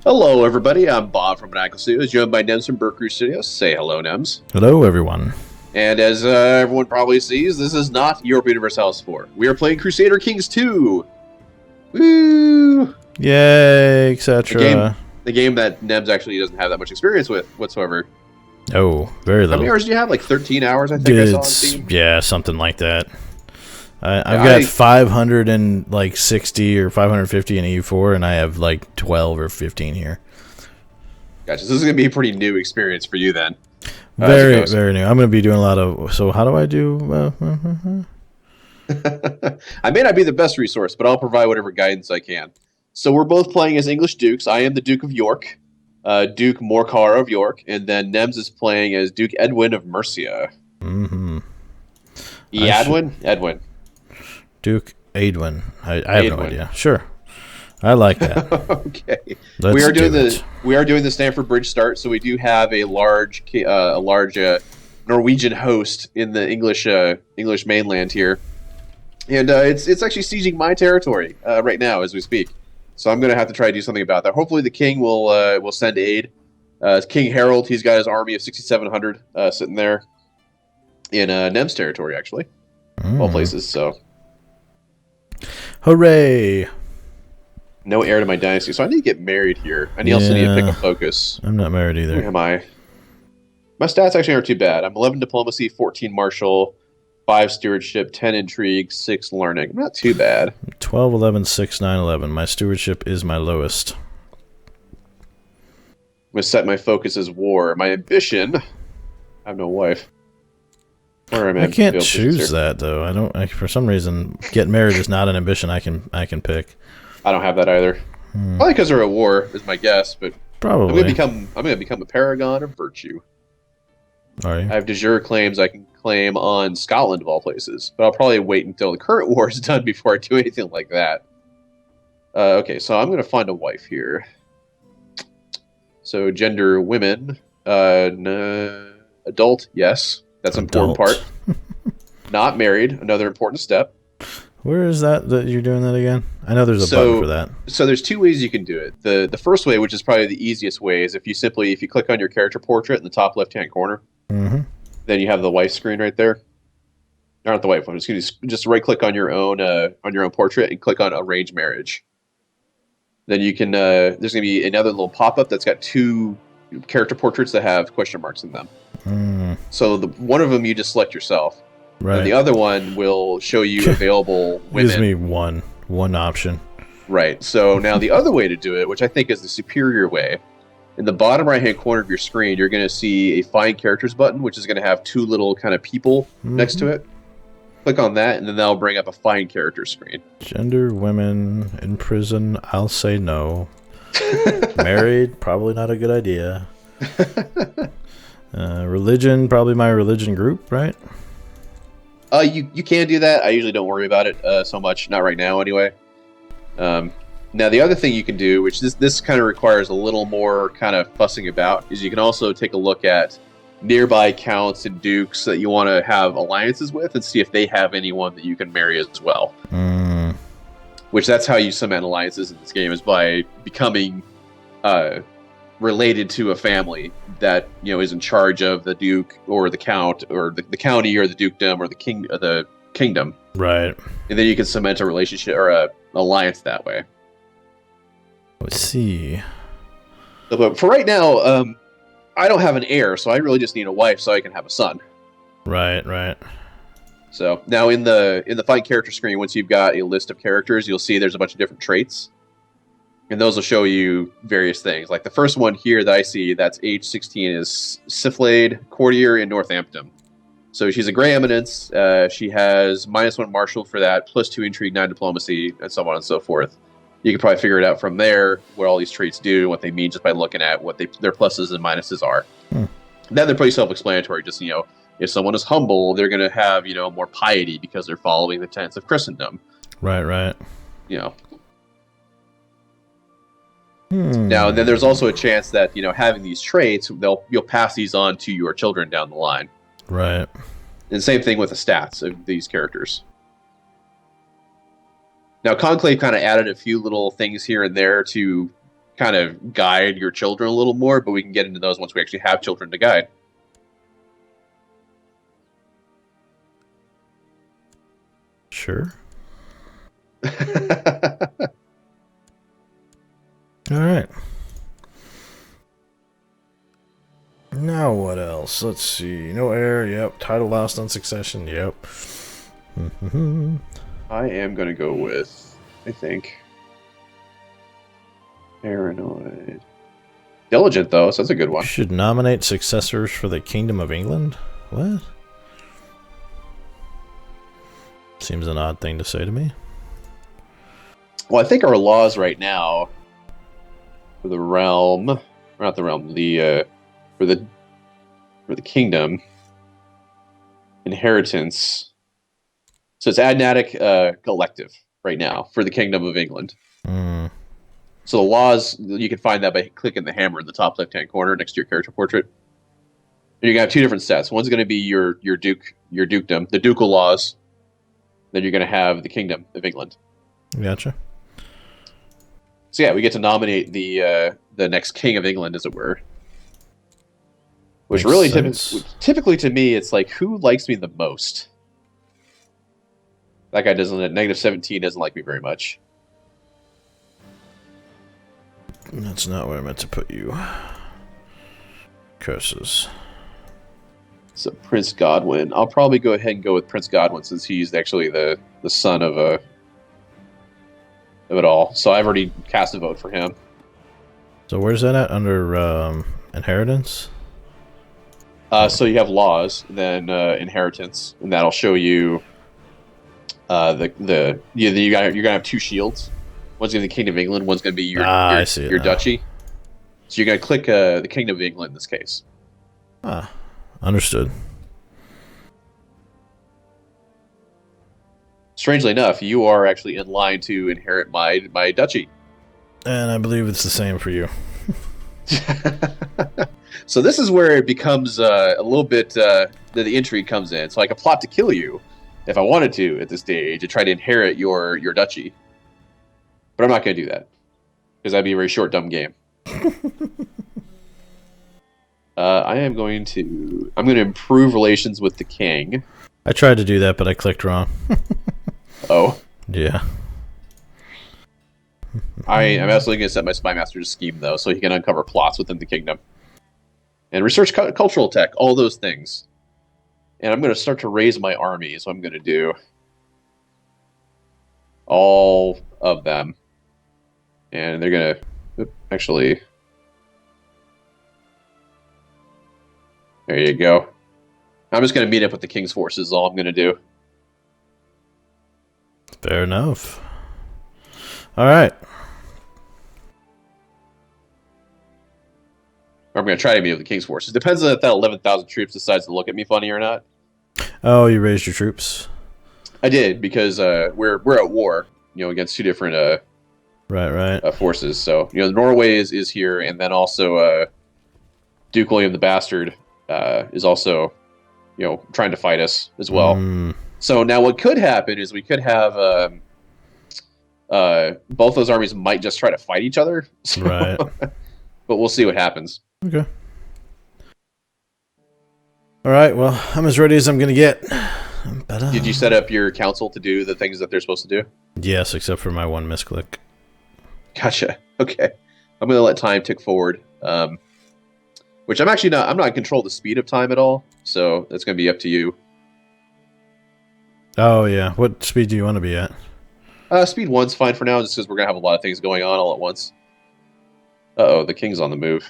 Hello, everybody. I'm Bob from Maniacal Studios, joined by Nems from BerCrew Studios. Say hello, Nems. Hello, everyone. And as everyone probably sees, this is not Europe Universalis 4. We are playing Crusader Kings 2. Woo! Yay, etc. The game that Nems actually doesn't have that much experience with whatsoever. Oh, very little. How many hours do you have? Like 13 hours, I think I saw on Steam? Yeah, something like that. I've got 560 or 550 in EU4, and I have like 12 or 15 here. Gotcha. So this is going to be a pretty new experience for you then. Very new. I'm going to be doing a lot of... So how do I do... I may not be the best resource, but I'll provide whatever guidance I can. So we're both playing as English dukes. I am the Duke of York, Duke Morcar of York, and then Nems is playing as Duke Edwin of Mercia. Mm-hmm. Edwin. Duke Edwin. I have no idea. Sure. I like that. Okay. We are doing the Stamford Bridge start, so we do have a large Norwegian host in the English mainland here, and it's actually sieging my territory right now as we speak. So I'm going to have to try to do something about that. Hopefully, the king will send aid. King Harold, he's got his army of 6,700 sitting there in Nems territory, actually, all places. So, hooray! No heir to my dynasty, so I need to get married here. I also need to pick a focus. I'm not married either. Where am I? My stats actually aren't too bad. I'm 11 diplomacy, 14 martial, 5 stewardship, 10 intrigue, 6 learning. Not too bad. 12, 11, 6, 9, 11. My stewardship is my lowest. I'm going to set my focus as war. My ambition... I have no wife. I can't choose that, though. For some reason, getting married is not an ambition I can pick. I don't have that either. Probably because they're at war, is my guess. But probably I'm gonna become a paragon of virtue. Are you? I have de jure claims I can claim on Scotland of all places, but I'll probably wait until the current war is done before I do anything like that. Okay, so I'm gonna find a wife here. So gender women, adult, yes, that's an important part. Not married, another important step. Where is that you're doing that again? I know there's a button for that. So there's 2 ways you can do it. The first way, which is probably the easiest way, is if you click on your character portrait in the top left-hand corner, then you have the wife screen right there. Not the wife one. Just right-click on your own portrait and click on Arrange Marriage. Then you can there's going to be another little pop-up that's got 2 character portraits that have question marks in them. So one of them you just select yourself. Right. And the other one will show you available women. Gives me one option. Right. So now the other way to do it, which I think is the superior way, in the bottom right-hand corner of your screen, you're going to see a Find Characters button, which is going to have 2 little kind of people next to it. Click on that, and then that'll bring up a Find Characters screen. Gender, women, in prison, I'll say no. Married, probably not a good idea. Religion, probably my religion group, right? You can do that. I usually don't worry about it so much. Not right now, anyway. Now, the other thing you can do, which this kind of requires a little more kind of fussing about, is you can also take a look at nearby counts and dukes that you want to have alliances with and see if they have anyone that you can marry as well. Which that's how you cement alliances in this game, is by becoming related to a family that is in charge of the duke or the count or the county or the dukedom or the kingdom, right? And then you can cement a relationship or a alliance that way. Let's see. But for right now, I don't have an heir, so I really just need a wife so I can have a son. Right. So now in the Find Character screen, once you've got a list of characters, you'll see there's a bunch of different traits. And those will show you various things. Like the first one here that I see, that's age 16, is Syphlade, courtier in Northampton. So she's a Grey Eminence. She has -1 martial for that, +2 intrigue, 9 diplomacy, and so on and so forth. You can probably figure it out from there, what all these traits do, what they mean, just by looking at what their pluses and minuses are. Then they're pretty self-explanatory. Just, if someone is humble, they're going to have, more piety because they're following the tenets of Christendom. Right. Now, then there's also a chance that, having these traits, you'll pass these on to your children down the line. Right. And same thing with the stats of these characters. Now, Conclave kind of added a few little things here and there to kind of guide your children a little more, but we can get into those once we actually have children to guide. Sure. All right. Now what else? Let's see. No heir. Yep. Title lost on succession. Yep. I am going to go with, I think, paranoid. Diligent, though, so that's a good one. Should nominate successors for the Kingdom of England? What? Seems an odd thing to say to me. Well, I think our laws right now for the realm, or not the realm, for the kingdom, inheritance. So it's Adnatic collective right now for the Kingdom of England. Mm. So the laws, you can find that by clicking the hammer in the top left-hand corner next to your character portrait. And you got two different sets. One's going to be your dukedom, the ducal laws. Then you're going to have the Kingdom of England. Gotcha. So yeah, we get to nominate the next King of England, as it were. Which really, typically to me, it's like, who likes me the most? That guy doesn't. At -17 doesn't like me very much. That's not where I meant to put you. Curses. So Prince Godwin. I'll probably go ahead and go with Prince Godwin since he's actually the son of it all. So I've already cast a vote for him. So where's that at? Under inheritance? So you have laws, then inheritance, and that'll show you you're gonna have two shields. One's gonna be the Kingdom of England. One's gonna be your duchy. So you're gonna click the Kingdom of England in this case. Ah, understood. Strangely enough, you are actually in line to inherit my duchy. And I believe it's the same for you. So this is where it becomes a little bit the intrigue comes in. So I could plot to kill you if I wanted to at this stage and try to inherit your duchy. But I'm not going to do that because that'd be a very short, dumb game. I'm going to improve relations with the king. I tried to do that, but I clicked wrong. Oh. Yeah. I'm absolutely going to set my spy master to scheme, though, so he can uncover plots within the kingdom. And research cultural tech, all those things. And I'm going to start to raise my army, so I'm going to do all of them. And they're going to... Actually... There you go. I'm just going to meet up with the king's forces, is all I'm going to do. Fair enough. All right. I'm going to try to meet up with the king's forces. Depends on if that 11,000 troops decides to look at me funny or not. Oh, you raised your troops? I did, because we're at war, against two different forces. So, Norway is here, and then also Duke William the Bastard is also, trying to fight us as well. So now what could happen is we could have both those armies might just try to fight each other. So, right. But we'll see what happens. Okay. All right, well, I'm as ready as I'm going to get. Did you set up your council to do the things that they're supposed to do? Yes, except for my one misclick. Gotcha. Okay. I'm going to let time tick forward. Which I'm not in control of the speed of time at all, so that's going to be up to you. Oh, yeah. What speed do you want to be at? Speed 1's fine for now, just because we're going to have a lot of things going on all at once. Uh-oh, the king's on the move.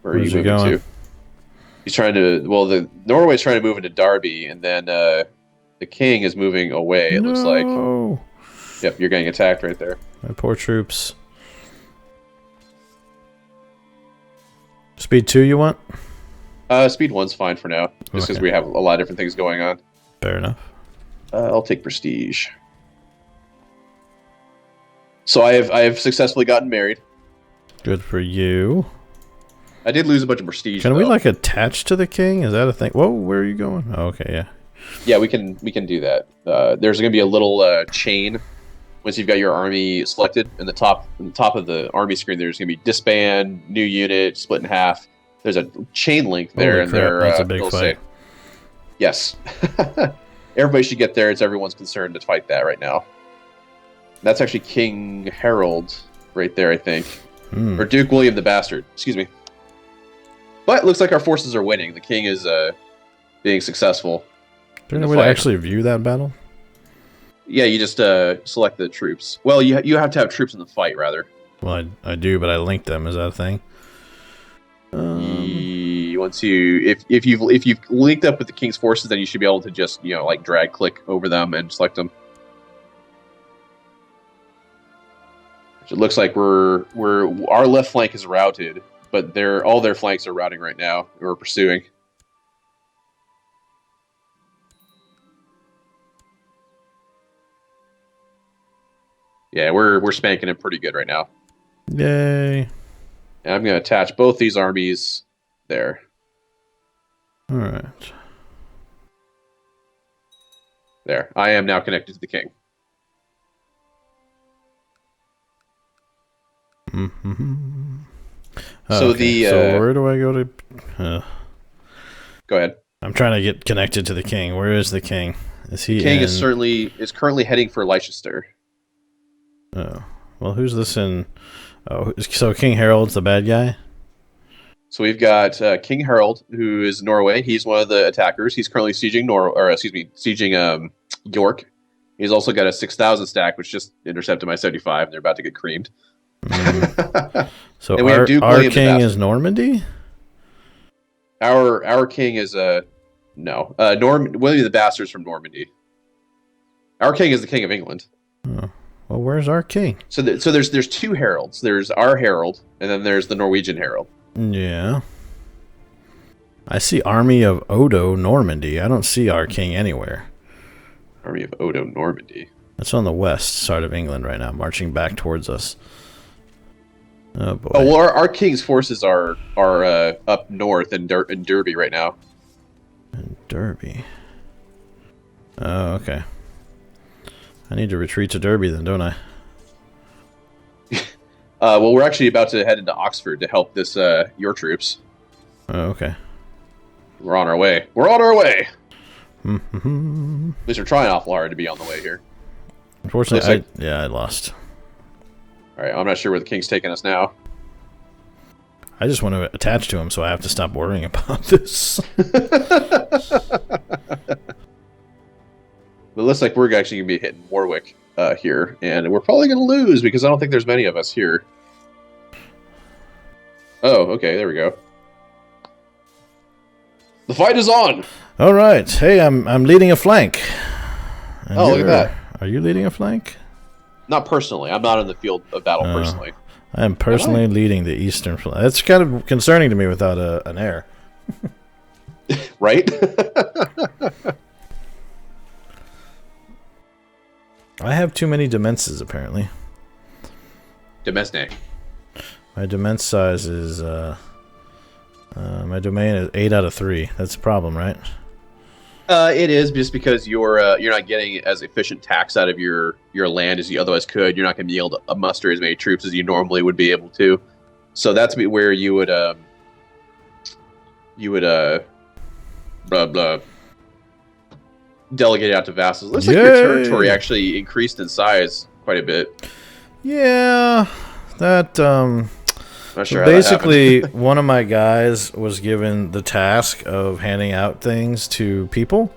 Where are you moving to? He's trying to... Well, Norway's trying to move into Derby, and then the king is moving away, it looks like. Yep, you're getting attacked right there. My poor troops. Speed 2 you want? Speed 1's fine for now, just because we have a lot of different things going on. Fair enough. I'll take prestige. So I have successfully gotten married. Good for you. I did lose a bunch of prestige. Can we attach to the king? Is that a thing? Whoa, where are you going? Oh, okay, yeah. Yeah, we can do that. There's going to be a little chain once you've got your army selected, in the top of the army screen, there's going to be disband, new unit, split in half. There's a chain link there, Holy crap, that's a big fight. Say, yes, everybody should get there. It's everyone's concern to fight that right now. That's actually King Harold right there, I think, or Duke William the Bastard. Excuse me. But it looks like our forces are winning. The king is being successful. Is there any way to actually view that battle? Yeah, you just select the troops. Well, you have to have troops in the fight, rather. Well, I do, but I linked them. Is that a thing? Once if you've linked up with the king's forces, then you should be able to just like drag click over them and select them. Which it looks like our left flank is routed, but all their flanks are routing right now. We're pursuing. Yeah, we're spanking him pretty good right now. Yay! And I'm going to attach both these armies there. All right. There. I am now connected to the king. Mm-hmm. So so where do I go to? Go ahead. I'm trying to get connected to the king. Where is the king? Is he? The king is currently heading for Leicester. Oh, well, who's this in? Oh, so King Harold's the bad guy? So we've got King Harold, who is Norway. He's one of the attackers. He's currently sieging sieging York. He's also got a 6,000 stack, which just intercepted my 75, and they're about to get creamed. So our king is Normandy? Our king is William the Bastard's from Normandy. Our king is the king of England. Oh. Well, where's our king? So there's two heralds. There's our herald, and then there's the Norwegian herald. Yeah. I see Army of Odo, Normandy. I don't see our king anywhere. Army of Odo, Normandy. That's on the west side of England right now, marching back towards us. Oh boy. Oh well, our king's forces are up north in Derby right now. In Derby. Oh, okay. I need to retreat to Derby then, don't I? Well, we're actually about to head into Oxford to help your troops. Oh, okay. We're on our way. We're on our way! Mm-hmm. At least we're trying awful hard to be on the way here. Unfortunately, I lost. Alright, I'm not sure where the king's taking us now. I just want to attach to him, so I have to stop worrying about this. It looks like we're actually going to be hitting Warwick here, and we're probably going to lose because I don't think there's many of us here. Oh, okay, there we go. The fight is on! All right. Hey, I'm leading a flank. And look at that. Are you leading a flank? Not personally. I'm not in the field of battle personally. I am personally leading the eastern flank. That's kind of concerning to me without an heir. Right? I have too many demences, apparently. Demesne. My demence size is, my domain is 8 out of 3. That's a problem, right? It is, just because you're not getting as efficient tax out of your land as you otherwise could. You're not going to be able to muster as many troops as you normally would be able to. So that's where you would delegate out to vassals. Looks like your territory actually increased in size quite a bit. Yeah, that Not sure basically one of my guys was given the task of handing out things to people,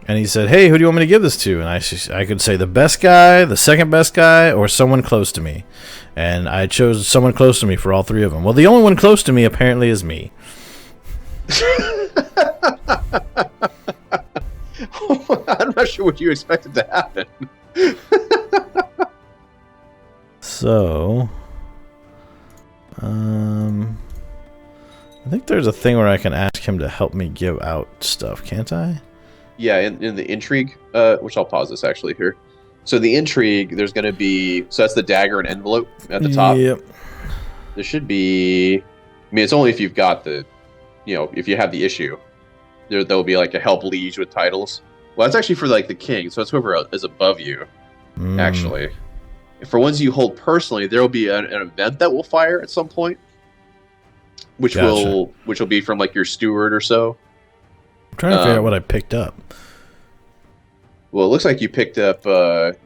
and he said, "Hey, who do you want me to give this to?" And I could say the best guy, the second best guy, or someone close to me, and I chose someone close to me for all three of them. Well, the only one close to me apparently is me. I'm not sure what you expected to happen. So, I think there's a thing where I can ask him to help me give out stuff, can't I? Yeah, in the intrigue, which I'll pause this actually here. So the intrigue, there's going to be, so that's the dagger and envelope at the top. Yep. There should be, I mean, it's only if you've got the, if you have the issue. There'll be like a help liege with titles. Well, that's actually for like the king, so it's whoever is above you, actually. For ones you hold personally, there will be an event that will fire at some point, which Gotcha. will be from like your steward or so. I'm trying to figure out what I picked up. Well, it looks like you picked up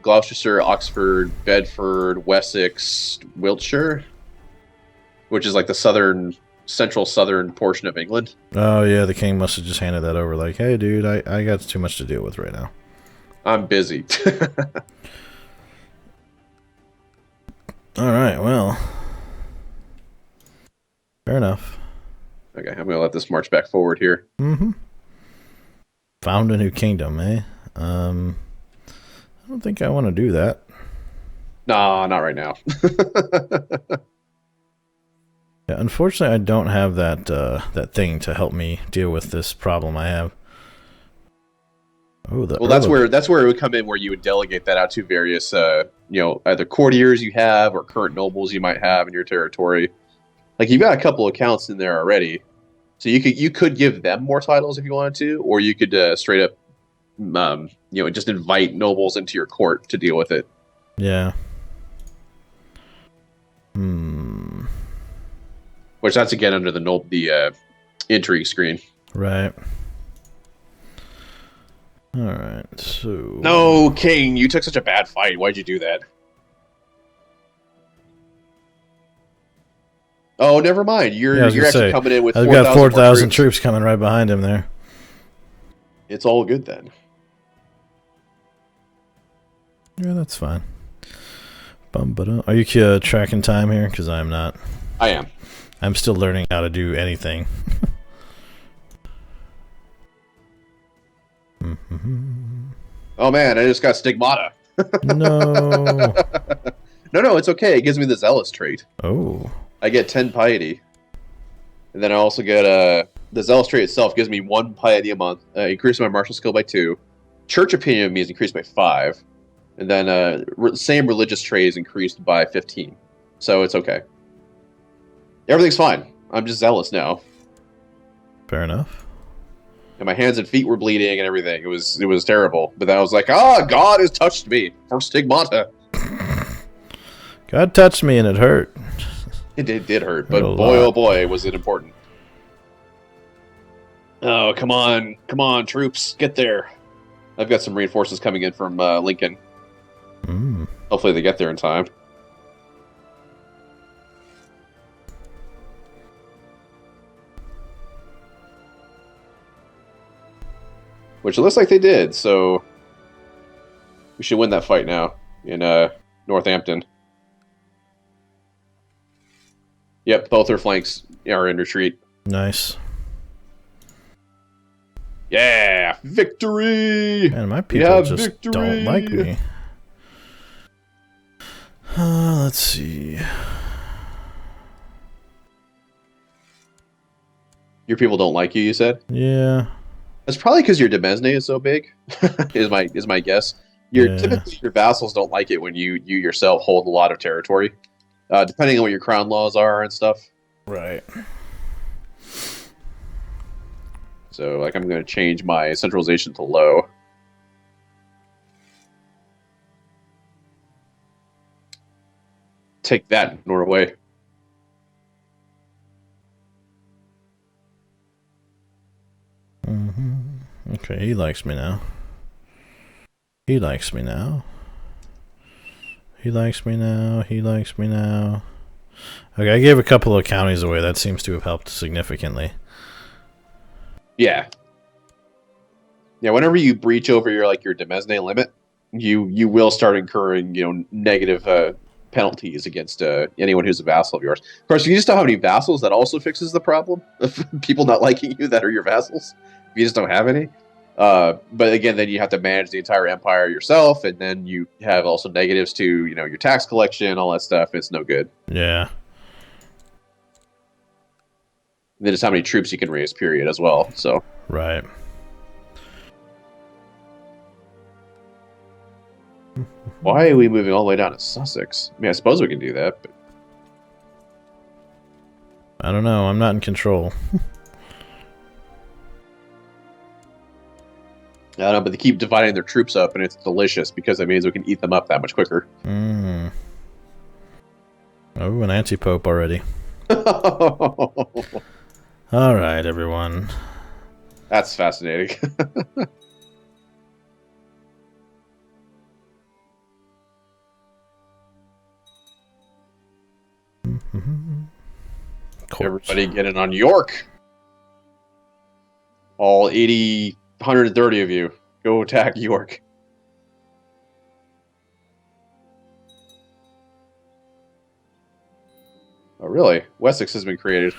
Gloucestershire, Oxford, Bedford, Wessex, Wiltshire, which is like the central southern portion of England. Oh, yeah, the king must have just handed that over like, hey, dude, I got too much to deal with right now. I'm busy. All right, well, fair enough. Okay, I'm going to let this march back forward here. Mm-hmm. Found a new kingdom, eh? I don't think I want to do that. Nah, not right now. Yeah, unfortunately, I don't have that thing to help me deal with this problem I have. Oh, well, that's where it would come in, where you would delegate that out to various, either courtiers you have or current nobles you might have in your territory. Like you've got a couple accounts in there already, so you could give them more titles if you wanted to, or you could straight up, just invite nobles into your court to deal with it. Yeah. Which that's again under the intrigue screen. Right. All right. So. No, King, you took such a bad fight. Why'd you do that? Oh, never mind. You're actually coming in with. I've got 4,000 troops coming right behind him there. It's all good then. Yeah, that's fine. Are you tracking time here? Because I'm not. I am. I'm still learning how to do anything. Oh man, I just got stigmata. No. No, it's okay. It gives me the zealous trait. Oh. I get 10 piety. And then I also get the zealous trait itself gives me 1 piety a month, increases my martial skill by 2. Church opinion of me is increased by 5. And then same religious trait is increased by 15. So it's okay. Everything's fine. I'm just zealous now. Fair enough. And my hands and feet were bleeding and everything. It was terrible. But then I was like, God has touched me for stigmata. God touched me and it hurt. It did hurt, but boy, oh boy, was it important. Oh, come on, troops, get there. I've got some reinforcements coming in from Lincoln. Hopefully they get there in time. Which it looks like they did, so we should win that fight now in Northampton. Yep, both their flanks are in retreat. Nice. Yeah, victory! Man, my people just don't like me. Let's see. Your people don't like you said? Yeah. That's probably because your demesne is so big. is my guess. Typically your vassals don't like it when you yourself hold a lot of territory, depending on what your crown laws are and stuff. Right. So, like, I'm going to change my centralization to low. Take that, Norway. Okay, he likes me now. He likes me now. He likes me now. He likes me now. Okay, I gave a couple of counties away. That seems to have helped significantly. Yeah. Yeah, whenever you breach over your demesne limit, you will start incurring, negative penalties against anyone who's a vassal of yours. Of course, if you just don't have any vassals, that also fixes the problem of people not liking you that are your vassals. If you just don't have any. But again, then you have to manage the entire empire yourself, and then you have also negatives to, your tax collection, all that stuff. It's no good. Yeah. And then just how many troops you can raise, period, as well. So. Right. Why are we moving all the way down to Sussex? I mean, I suppose we can do that, but... I don't know. I'm not in control. I don't know, but they keep dividing their troops up, and it's delicious because that means we can eat them up that much quicker. Oh, an anti-pope already. All right, everyone. That's fascinating. Everybody get in on York. All 80, 130 of you. Go attack York. Oh, really? Wessex has been created.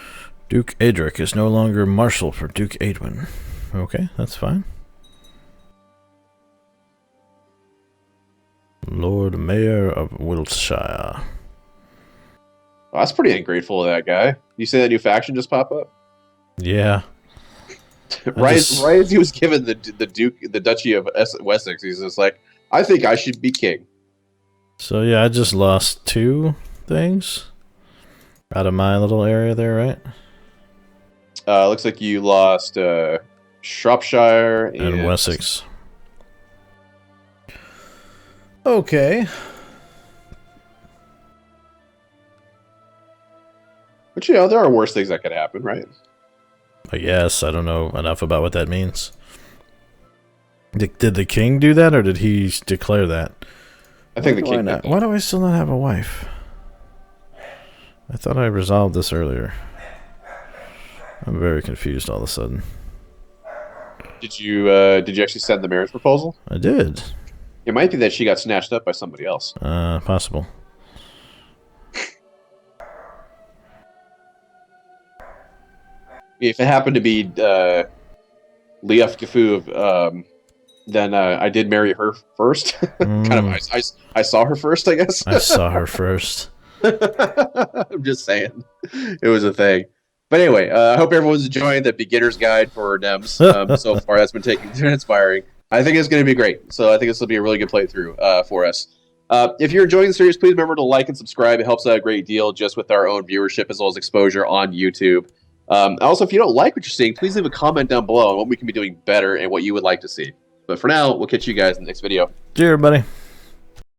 Duke Adric is no longer Marshal for Duke Aedwin. Okay, that's fine. Lord Mayor of Wiltshire. Oh, that's pretty ungrateful of that guy. You say that new faction just pop up? Yeah. Right as he was given the Duchy of Wessex, he's just like, I think I should be king. So yeah, I just lost 2 things out of my little area there, right? Looks like you lost Shropshire and Wessex. Okay. But there are worse things that could happen, right? Yes, I don't know enough about what that means. Did the king do that, or did he declare that? I think the king. Why do I still not have a wife? I thought I resolved this earlier. I'm very confused all of a sudden. Did you actually send the marriage proposal? I did. It might be that she got snatched up by somebody else. Possible. If it happened to be Leaf Gafu, then I did marry her first. Kind of, I saw her first, I guess. I saw her first. I'm just saying, it was a thing. But anyway, I hope everyone's enjoying the beginner's guide for NEMS so far. That's been inspiring. I think it's going to be great. So I think this will be a really good playthrough for us. If you're enjoying the series, please remember to like and subscribe. It helps out a great deal just with our own viewership as well as exposure on YouTube. Also, if you don't like what you're seeing, please leave a comment down below on what we can be doing better and what you would like to see. But for now, we'll catch you guys in the next video. See you, everybody.